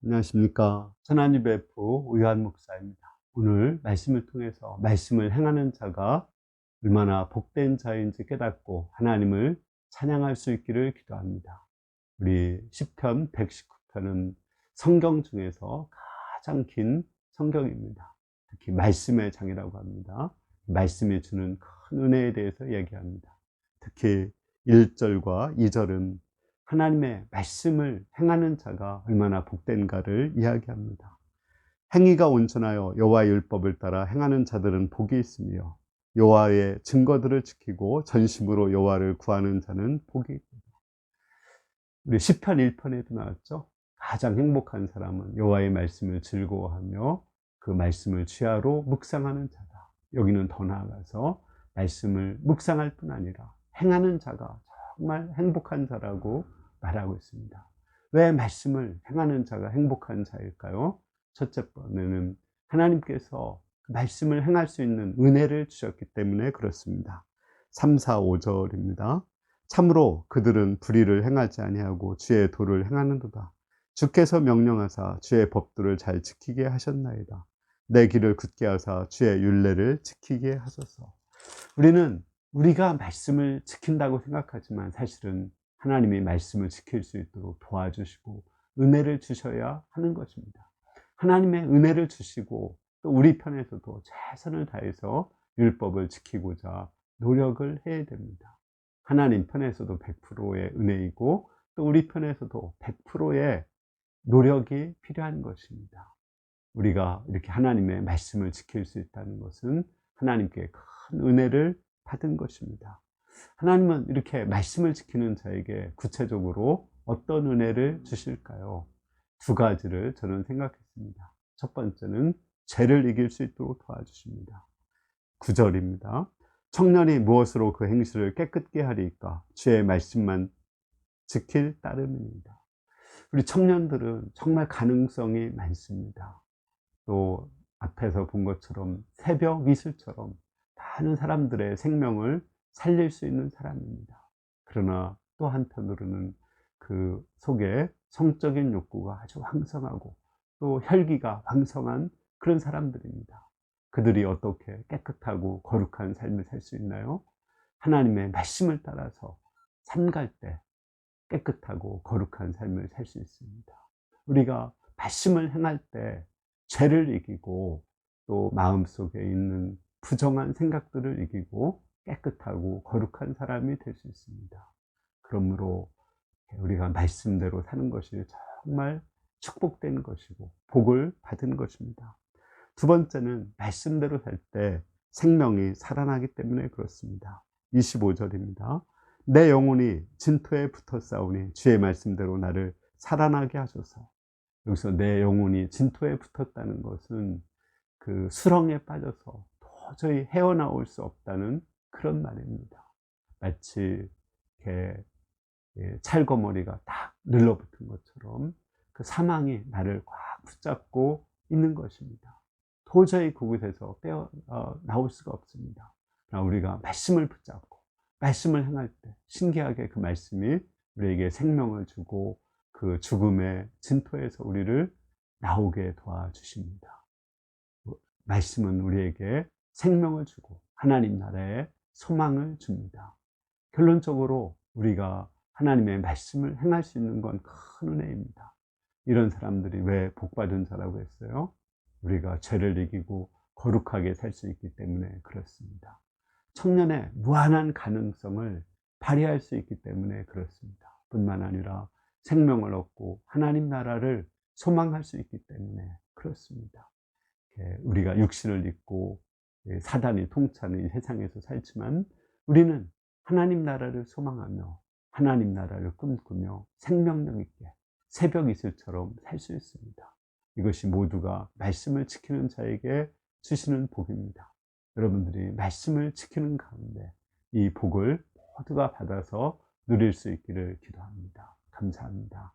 안녕하십니까. 천안유 베프 의한 목사입니다. 오늘 말씀을 통해서 말씀을 행하는 자가 얼마나 복된 자인지 깨닫고 하나님을 찬양할 수 있기를 기도합니다. 우리 시편 119편은 성경 중에서 가장 긴 성경입니다. 특히 말씀의 장이라고 합니다. 말씀이 주는 큰 은혜에 대해서 얘기합니다. 특히 1절과 2절은 하나님의 말씀을 행하는 자가 얼마나 복된가를 이야기합니다. 행위가 온전하여 여호와의 율법을 따라 행하는 자들은 복이 있으며 여호와의 증거들을 지키고 전심으로 여호와를 구하는 자는 복이 있다. 우리 시편 1편에도 나왔죠. 가장 행복한 사람은 여호와의 말씀을 즐거워하며 그 말씀을 주야로 묵상하는 자다. 여기는 더 나아가서 말씀을 묵상할 뿐 아니라 행하는 자가 정말 행복한 자라고 말하고 있습니다. 왜 말씀을 행하는 자가 행복한 자일까요? 첫째 번에는 하나님께서 말씀을 행할 수 있는 은혜를 주셨기 때문에 그렇습니다. 3, 4, 5절입니다. 참으로 그들은 불의를 행하지 아니하고 주의 도를 행하는도다. 주께서 명령하사 주의 법도를 잘 지키게 하셨나이다. 내 길을 굳게 하사 주의 율례를 지키게 하소서. 우리가 말씀을 지킨다고 생각하지만 사실은 하나님이 말씀을 지킬 수 있도록 도와주시고 은혜를 주셔야 하는 것입니다. 하나님의 은혜를 주시고 또 우리 편에서도 최선을 다해서 율법을 지키고자 노력을 해야 됩니다. 하나님 편에서도 100%의 은혜이고 또 우리 편에서도 100%의 노력이 필요한 것입니다. 우리가 이렇게 하나님의 말씀을 지킬 수 있다는 것은 하나님께 큰 은혜를 받은 것입니다. 하나님은 이렇게 말씀을 지키는 자에게 구체적으로 어떤 은혜를 주실까요? 두 가지를 저는 생각했습니다. 첫 번째는 죄를 이길 수 있도록 도와주십니다. 9절입니다. 청년이 무엇으로 그 행실을 깨끗게 하리까? 주의 말씀만 지킬 따름입니다. 우리 청년들은 정말 가능성이 많습니다. 또 앞에서 본 것처럼 새벽 이슬처럼 많은 사람들의 생명을 살릴 수 있는 사람입니다. 그러나 또 한편으로는 그 속에 성적인 욕구가 아주 왕성하고 또 혈기가 왕성한 그런 사람들입니다. 그들이 어떻게 깨끗하고 거룩한 삶을 살 수 있나요? 하나님의 말씀을 따라서 삼갈 때 깨끗하고 거룩한 삶을 살 수 있습니다. 우리가 말씀을 행할 때 죄를 이기고 또 마음속에 있는 부정한 생각들을 이기고 깨끗하고 거룩한 사람이 될 수 있습니다. 그러므로 우리가 말씀대로 사는 것이 정말 축복된 것이고 복을 받은 것입니다. 두 번째는 말씀대로 살 때 생명이 살아나기 때문에 그렇습니다. 25절입니다. 내 영혼이 진토에 붙어 싸우니 주의 말씀대로 나를 살아나게 하소서. 여기서 내 영혼이 진토에 붙었다는 것은 그 수렁에 빠져서 도저히 헤어나올 수 없다는 그런 말입니다. 마치 이렇게 찰거머리가 딱 늘러붙은 것처럼 그 사망이 나를 꽉 붙잡고 있는 것입니다. 도저히 그곳에서 나올 수가 없습니다. 우리가 말씀을 붙잡고 말씀을 행할 때 신기하게 그 말씀이 우리에게 생명을 주고 그 죽음의 진토에서 우리를 나오게 도와주십니다. 말씀은 우리에게 생명을 주고 하나님 나라에 소망을 줍니다. 결론적으로 우리가 하나님의 말씀을 행할 수 있는 건 큰 은혜입니다. 이런 사람들이 왜 복받은 자라고 했어요? 우리가 죄를 이기고 거룩하게 살 수 있기 때문에 그렇습니다. 청년의 무한한 가능성을 발휘할 수 있기 때문에 그렇습니다. 뿐만 아니라 생명을 얻고 하나님 나라를 소망할 수 있기 때문에 그렇습니다. 우리가 육신을 입고 사단이 통치하는 이 세상에서 살지만 우리는 하나님 나라를 소망하며 하나님 나라를 꿈꾸며 생명력 있게 새벽 이슬처럼 살 수 있습니다. 이것이 모두가 말씀을 지키는 자에게 주시는 복입니다. 여러분들이 말씀을 지키는 가운데 이 복을 모두가 받아서 누릴 수 있기를 기도합니다. 감사합니다.